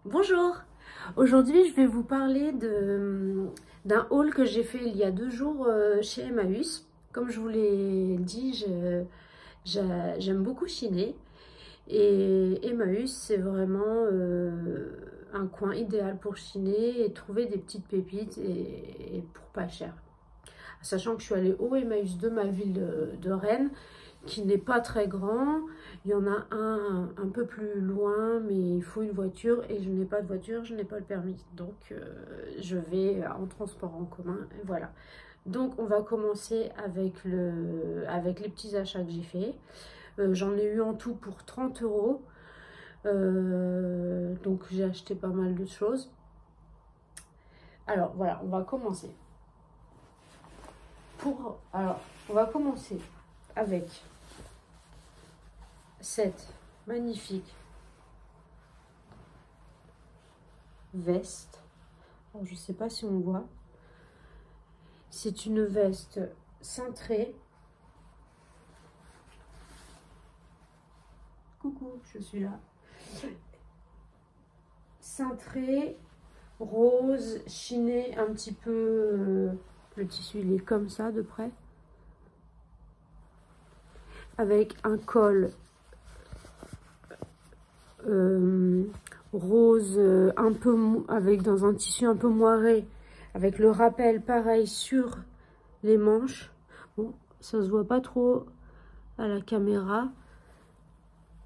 Bonjour, aujourd'hui je vais vous parler d'un haul que j'ai fait il y a 2 jours chez Emmaüs. Comme je vous l'ai dit, j'aime beaucoup chiner et Emmaüs c'est vraiment un coin idéal pour chiner et trouver des petites pépites et pour pas cher. Sachant que je suis allée au Emmaüs de ma ville de Rennes, qui n'est pas très grand. Il y en a un peu plus loin, mais il faut une voiture et je n'ai pas de voiture, je n'ai pas le permis. Donc je vais en transport en commun, et voilà. Donc on va commencer avec les petits achats que j'ai fait. J'en ai eu en tout pour 30 €. Donc j'ai acheté pas mal de choses. Alors voilà, on va commencer. Alors, on va commencer avec cette magnifique veste. Alors, je ne sais pas si on voit. C'est une veste cintrée. Coucou, je suis là. Cintrée, rose, chinée, un petit peu... le tissu, il est comme ça de près. Avec un col rose, un peu dans un tissu un peu moiré, avec le rappel pareil sur les manches. Bon, ça se voit pas trop à la caméra,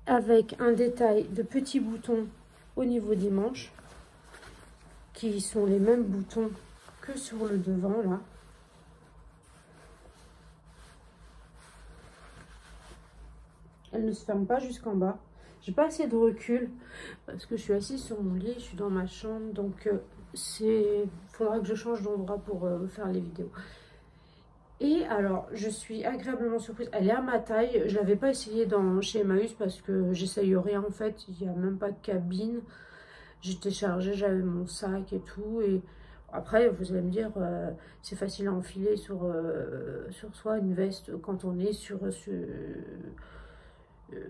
avec un détail de petits boutons au niveau des manches qui sont les mêmes boutons que sur le devant là. Elle ne se ferme pas jusqu'en bas. J'ai pas assez de recul parce que je suis assise sur mon lit, je suis dans ma chambre, donc faudra que je change d'endroit pour faire les vidéos. Et alors, je suis agréablement surprise. Elle est à ma taille. Je l'avais pas essayé chez Emmaüs parce que j'essaye rien en fait. Il n'y a même pas de cabine. J'étais chargée, j'avais mon sac et tout. Et après, vous allez me dire, c'est facile à enfiler sur soi une veste quand on est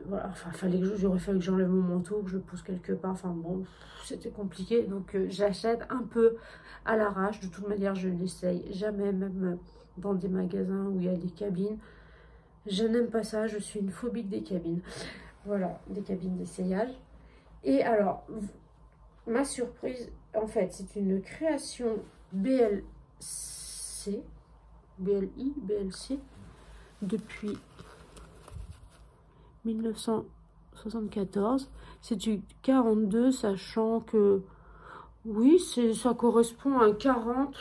voilà, enfin, j'aurais fallu que j'enlève mon manteau, que je le pose quelque part. Enfin bon, c'était compliqué. Donc j'achète un peu à l'arrache. De toute manière, je n'essaye jamais, même dans des magasins où il y a des cabines. Je n'aime pas ça, je suis une phobique des cabines. Voilà, des cabines d'essayage. Et alors, ma surprise, en fait, c'est une création BLC, BLC, depuis 1974. C'est du 42, sachant que oui, ça correspond à un 40.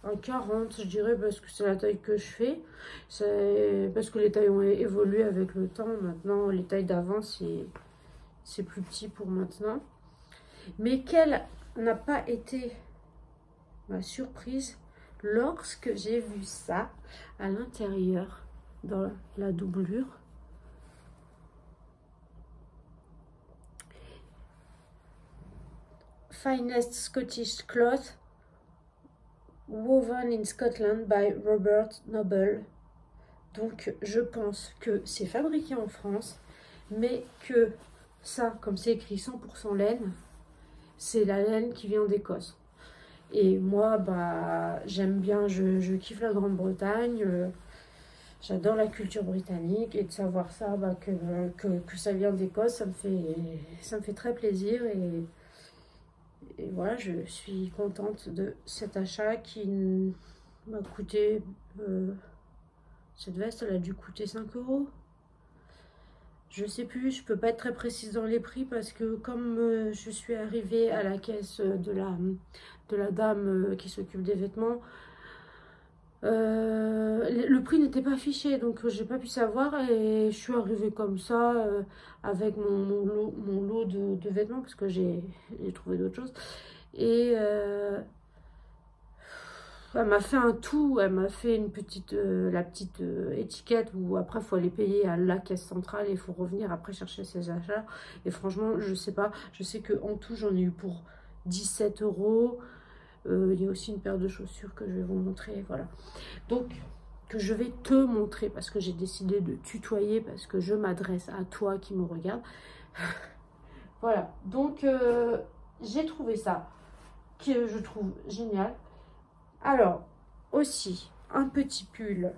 Un 40, je dirais, parce que c'est la taille que je fais. C'est parce que les tailles ont évolué avec le temps. Maintenant, les tailles d'avant, c'est plus petit pour maintenant. Mais quelle n'a pas été ma surprise lorsque j'ai vu ça à l'intérieur, dans la doublure. Finest Scottish Cloth, woven in Scotland by Robert Noble. Donc je pense que c'est fabriqué en France, mais que ça, comme c'est écrit 100% laine, c'est la laine qui vient d'Écosse. Et moi, bah, j'aime bien, je kiffe la Grande-Bretagne, j'adore la culture britannique, et de savoir ça, bah, que ça vient d'Écosse, ça me fait très plaisir. Et voilà, je suis contente de cet achat qui m'a coûté... cette veste, elle a dû coûter 5 €. Je sais plus, je peux pas être très précise dans les prix parce que comme je suis arrivée à la caisse de la dame qui s'occupe des vêtements, le prix n'était pas affiché, donc j'ai pas pu savoir et je suis arrivée comme ça avec mon lot de vêtements parce que j'ai trouvé d'autres choses. Et elle m'a fait un tout, elle m'a fait la petite étiquette où après il faut aller payer à la caisse centrale et il faut revenir après chercher ses achats. Et franchement, je sais pas, je sais qu'en tout j'en ai eu pour 17 €. Il y a aussi une paire de chaussures que je vais vous montrer, voilà. Donc, que je vais te montrer parce que j'ai décidé de tutoyer parce que je m'adresse à toi qui me regarde. Voilà, donc j'ai trouvé ça, que je trouve génial. Alors, aussi, un petit pull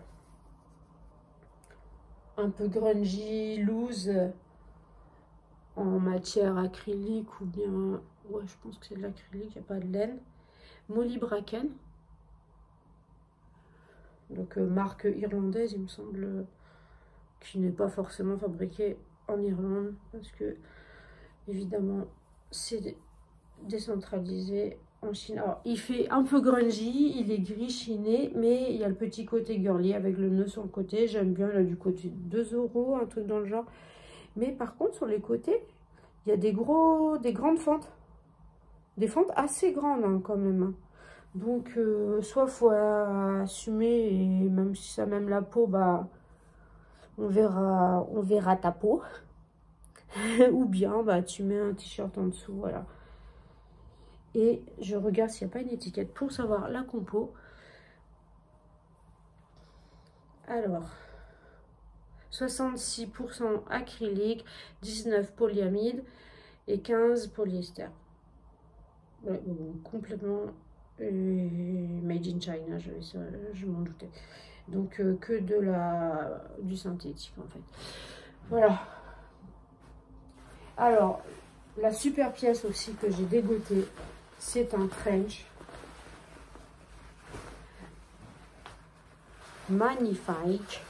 un peu grungy, loose, en matière acrylique ou bien... Ouais, je pense que c'est de l'acrylique, il n'y a pas de laine. Molly Bracken. Donc, marque irlandaise, il me semble, qui n'est pas forcément fabriquée en Irlande. Parce que, évidemment, c'est décentralisé en Chine. Alors, il fait un peu grungy, il est gris chiné, mais il y a le petit côté girly avec le nœud sur le côté. J'aime bien, là, du côté 2 €, un truc dans le genre. Mais par contre, sur les côtés, il y a des grandes fentes. Des fentes assez grandes, hein, quand même. Donc, soit il faut assumer, et même si ça m'aime la peau, bah, on verra ta peau. Ou bien, bah, tu mets un t-shirt en dessous, voilà. Et je regarde s'il n'y a pas une étiquette pour savoir la compo. Alors, 66% acrylique, 19 polyamide et 15 polyester. Ouais, bon, complètement made in China, je m'en doutais. Donc, que du synthétique, en fait. Voilà. Alors, la super pièce aussi que j'ai dégotée, c'est un trench. Magnifique.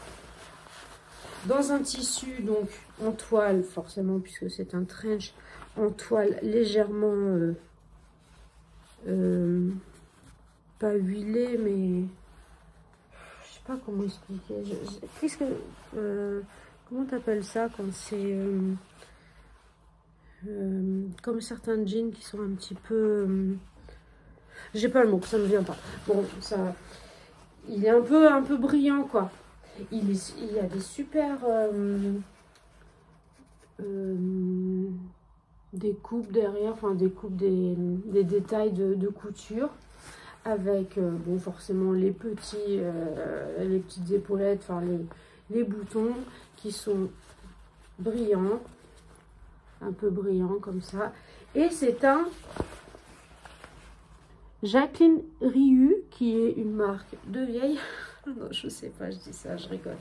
Dans un tissu, donc, en toile, forcément, puisque c'est un trench en toile légèrement... pas huilé, mais... Je sais pas comment expliquer. Qu'est-ce que... comment t'appelles ça quand c'est... comme certains jeans qui sont un petit peu... j'ai pas le mot, ça me vient pas. Bon, ça... Il est un peu brillant, quoi. Il y a des super... des coupes derrière, enfin des coupes, des détails de couture. Avec, bon, forcément, les petites épaulettes, enfin les boutons qui sont brillants. Un peu brillant comme ça. Et c'est un Jacqueline Ryu, qui est une marque de vieille. Non, je sais pas, je dis ça, je rigole.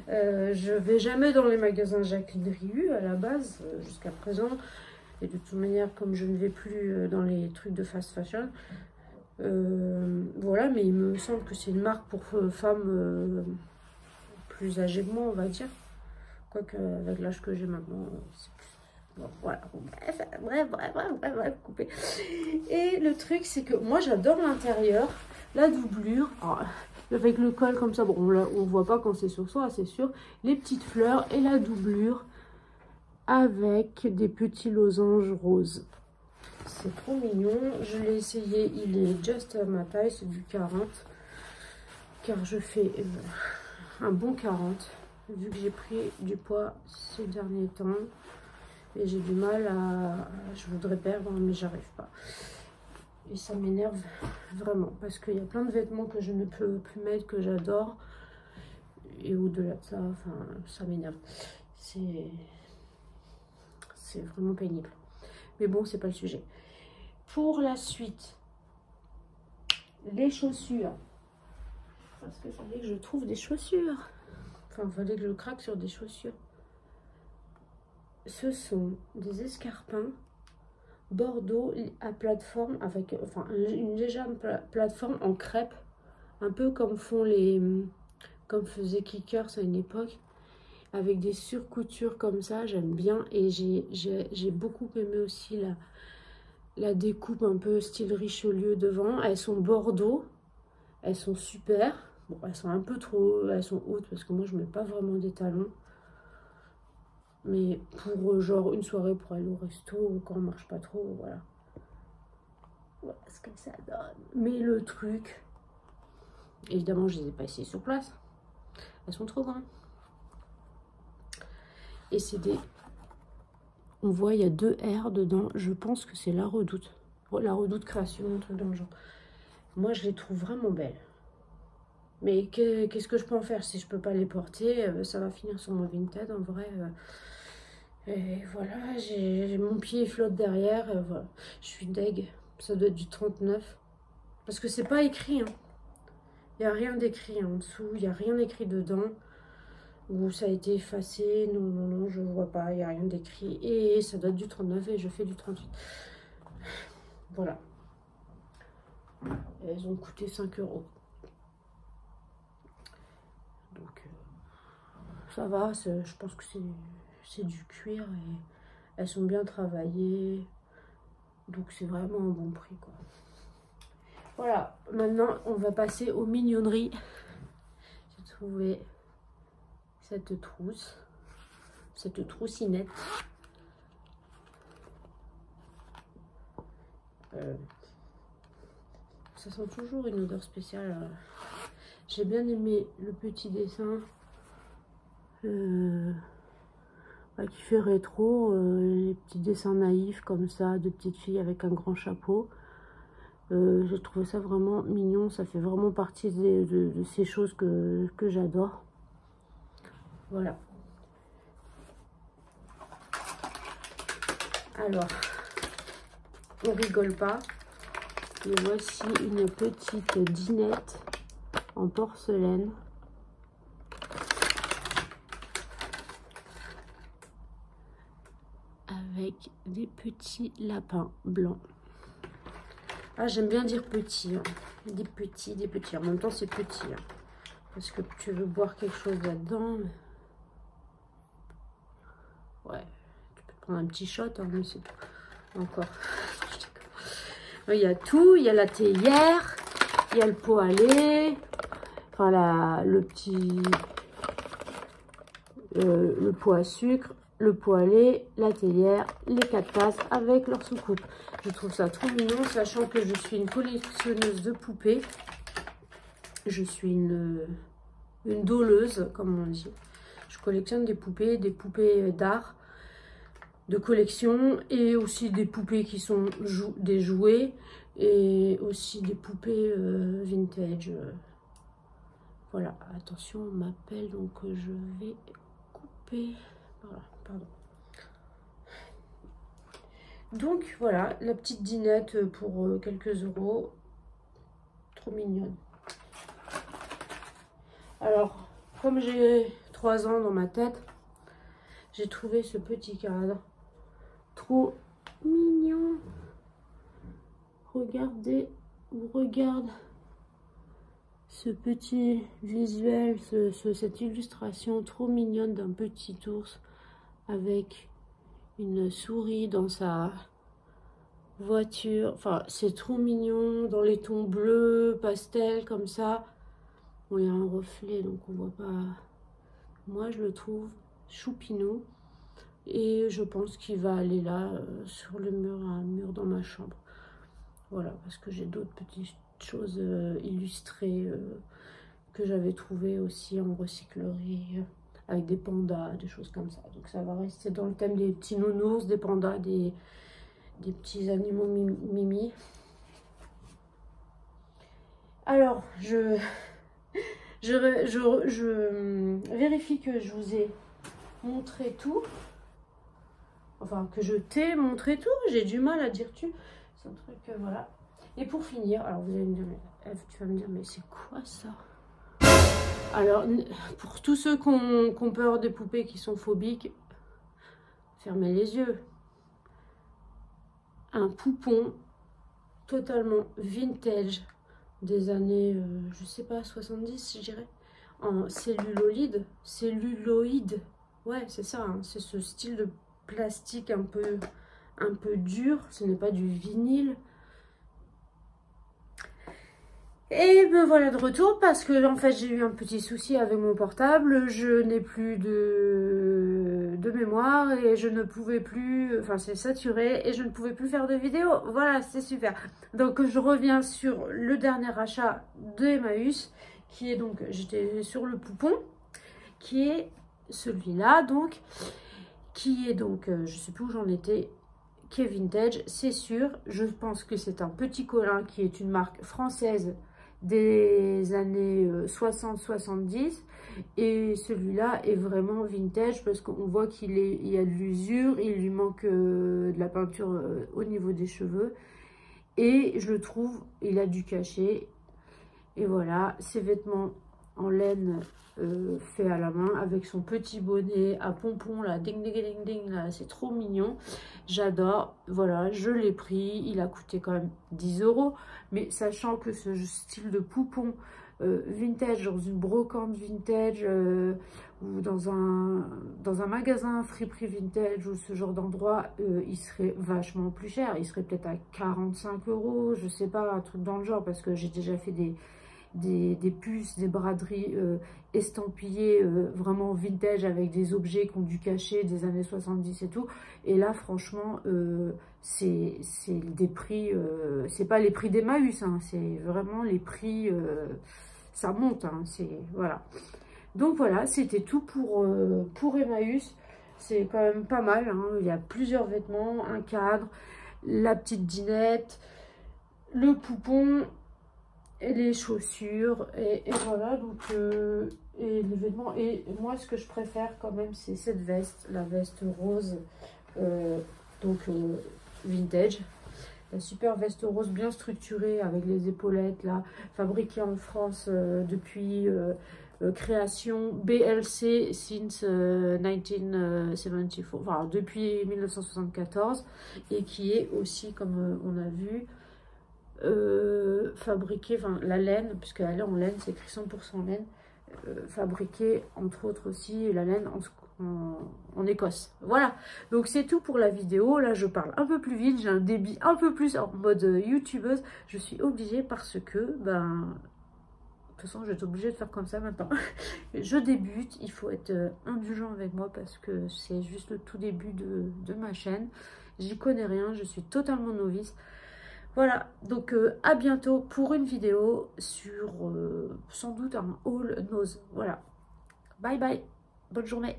Je vais jamais dans les magasins Jacqueline Ryu à la base, jusqu'à présent. Et de toute manière, comme je ne vais plus dans les trucs de fast fashion, voilà, mais il me semble que c'est une marque pour femmes plus âgées que moi, on va dire. Quoique, avec l'âge que j'ai maintenant, c'est plus... Bon, voilà, bref, coupé. Et le truc, c'est que moi, j'adore l'intérieur, la doublure. Alors, avec le col comme ça, bon, on voit pas quand c'est sur soi, c'est sûr. Les petites fleurs et la doublure avec des petits losanges roses. C'est trop mignon. Je l'ai essayé, il est just à ma taille, c'est du 40. Car je fais un bon 40, vu que j'ai pris du poids ces derniers temps. Et j'ai du mal à... Je voudrais perdre, mais j'arrive pas. Et ça m'énerve vraiment. Parce qu'il y a plein de vêtements que je ne peux plus mettre, que j'adore. Et au-delà de ça, enfin, ça m'énerve. C'est vraiment pénible. Mais bon, c'est pas le sujet. Pour la suite, les chaussures. Parce qu'il fallait que je trouve des chaussures. Enfin, il fallait que je craque sur des chaussures. Ce sont des escarpins bordeaux à plateforme avec une légère plateforme en crêpe, un peu comme comme faisait Kickers à une époque, avec des surcoutures comme ça. J'aime bien, et j'ai beaucoup aimé aussi la découpe un peu style Richelieu devant. Elles sont bordeaux, elles sont super. Bon, elles sont un peu trop, elles sont hautes parce que moi je mets pas vraiment des talons. Mais pour genre une soirée pour aller au resto, quand on marche pas trop, voilà. Voilà ce que ça donne. Mais le truc, évidemment, je les ai pas essayées sur place. Elles sont trop grandes. Et c'est des... On voit, il y a 2 R dedans. Je pense que c'est la Redoute. La Redoute Création, un truc dans le genre. Moi, je les trouve vraiment belles. Mais qu'est-ce que je peux en faire si je peux pas les porter? Ça va finir sur mon Vinted, en vrai. Et voilà, mon pied flotte derrière. Voilà. Je suis deg. Ça doit être du 39. Parce que c'est pas écrit. Hein. Il n'y a rien d'écrit en dessous. Il n'y a rien écrit dedans. Ou ça a été effacé. Non, non, non, je vois pas. Il n'y a rien d'écrit. Et ça doit être du 39 et je fais du 38. Voilà. Elles ont coûté 5 €. Donc, ça va. Je pense que c'est du cuir et elles sont bien travaillées. Donc, c'est vraiment un bon prix, quoi. Voilà. Maintenant, on va passer aux mignonneries. J'ai trouvé cette trousse. Cette troussinette. Ça sent toujours une odeur spéciale. J'ai bien aimé le petit dessin qui fait rétro, les petits dessins naïfs comme ça, de petites filles avec un grand chapeau. J'ai trouvé ça vraiment mignon, ça fait vraiment partie de ces choses que j'adore. Voilà. Alors, on rigole pas. Et voici une petite dinette en porcelaine. Avec des petits lapins blancs. Ah, j'aime bien dire petits. Hein. Des petits. En même temps, c'est petit. Hein. Parce que tu veux boire quelque chose là-dedans. Mais... ouais. Tu peux prendre un petit shot, hein, mais c'est encore. Il y a tout. Il y a la théière. Il y a le pot à lait. Enfin, le petit... le pot à sucre. Le pot à lait, la théière, les 4 tasses avec leur soucoupe. Je trouve ça trop mignon, sachant que je suis une collectionneuse de poupées. Je suis une doleuse, comme on dit. Je collectionne des poupées d'art, de collection, et aussi des poupées qui sont des jouets, et aussi des poupées vintage. Voilà, attention, on m'appelle, donc je vais couper. Voilà, pardon. Donc voilà, la petite dinette pour quelques euros. Trop mignonne. Alors, comme j'ai 3 ans dans ma tête, j'ai trouvé ce petit cadre. Trop mignon. Regardez, on regarde ce petit visuel, cette illustration trop mignonne d'un petit ours avec une souris dans sa voiture. Enfin, c'est trop mignon, dans les tons bleus, pastel, comme ça. Bon, il y a un reflet, donc on voit pas. Moi, je le trouve choupinou. Et je pense qu'il va aller là, sur le mur, un mur dans ma chambre. Voilà, parce que j'ai d'autres petites choses illustrées que j'avais trouvées aussi en recyclerie. Avec des pandas, des choses comme ça. Donc ça va rester dans le thème des petits nounours, des pandas, des petits animaux mimi. Alors, je vérifie que je vous ai montré tout. Enfin, que je t'ai montré tout. J'ai du mal à dire tu. C'est un truc, voilà. Et pour finir, alors vous allez me dire, mais Eve, tu vas me dire, mais c'est quoi ça? Alors, pour tous ceux qui ont peur des poupées qui sont phobiques, fermez les yeux. Un poupon totalement vintage des années, je sais pas, 70, je dirais, en celluloïde. Ouais, c'est ça, hein, c'est ce style de plastique un peu dur, ce n'est pas du vinyle. Et me voilà de retour parce que en fait j'ai eu un petit souci avec mon portable, je n'ai plus de mémoire et je ne pouvais plus, enfin c'est saturé et je ne pouvais plus faire de vidéo. Voilà, c'est super. Donc je reviens sur le dernier achat d'Emmaüs qui est donc, j'étais sur le poupon, qui est celui-là donc, qui est donc, je sais plus où j'en étais, qui est vintage, c'est sûr. Je pense que c'est un petit Colin qui est une marque française des années 60-70. Et celui-là est vraiment vintage parce qu'on voit il y a de l'usure, il lui manque de la peinture au niveau des cheveux. Et je le trouve, il a du cachet. Et voilà, ses vêtements en laine fait à la main avec son petit bonnet à pompons là, ding ding ding ding là, c'est trop mignon. J'adore. Voilà, je l'ai pris. Il a coûté quand même 10 €. Mais sachant que ce style de poupon vintage, dans une brocante vintage ou dans un magasin friperie vintage ou ce genre d'endroit, il serait vachement plus cher. Il serait peut-être à 45 €, je sais pas, un truc dans le genre, parce que j'ai déjà fait des puces, des braderies estampillées vraiment vintage avec des objets qui ont du cachet des années 70 et tout. Et là, franchement, c'est des prix, c'est pas les prix d'Emmaüs, hein, c'est vraiment les prix, ça monte, hein, voilà. Donc voilà, c'était tout pour Emmaüs. C'est quand même pas mal, hein. Il y a plusieurs vêtements, un cadre, la petite dinette, le poupon et les chaussures et voilà, donc et les vêtements. Et moi, ce que je préfère quand même, c'est cette veste, la veste rose, vintage. La super veste rose bien structurée avec les épaulettes là, fabriquée en France depuis création BLC since 1974, enfin depuis 1974, et qui est aussi, comme on a vu, fabriquée, enfin la laine, puisque elle est en laine, c'est écrit 100% laine, fabriquée entre autres aussi la laine en Écosse. Voilà, donc c'est tout pour la vidéo. Là je parle un peu plus vite, j'ai un débit un peu plus en mode youtubeuse, je suis obligée parce que ben de toute façon je vais être obligée de faire comme ça maintenant. Je débute, il faut être indulgent avec moi parce que c'est juste le tout début de ma chaîne, j'y connais rien, je suis totalement novice. Voilà, donc à bientôt pour une vidéo sur sans doute un haul nose. Voilà, bye bye, bonne journée.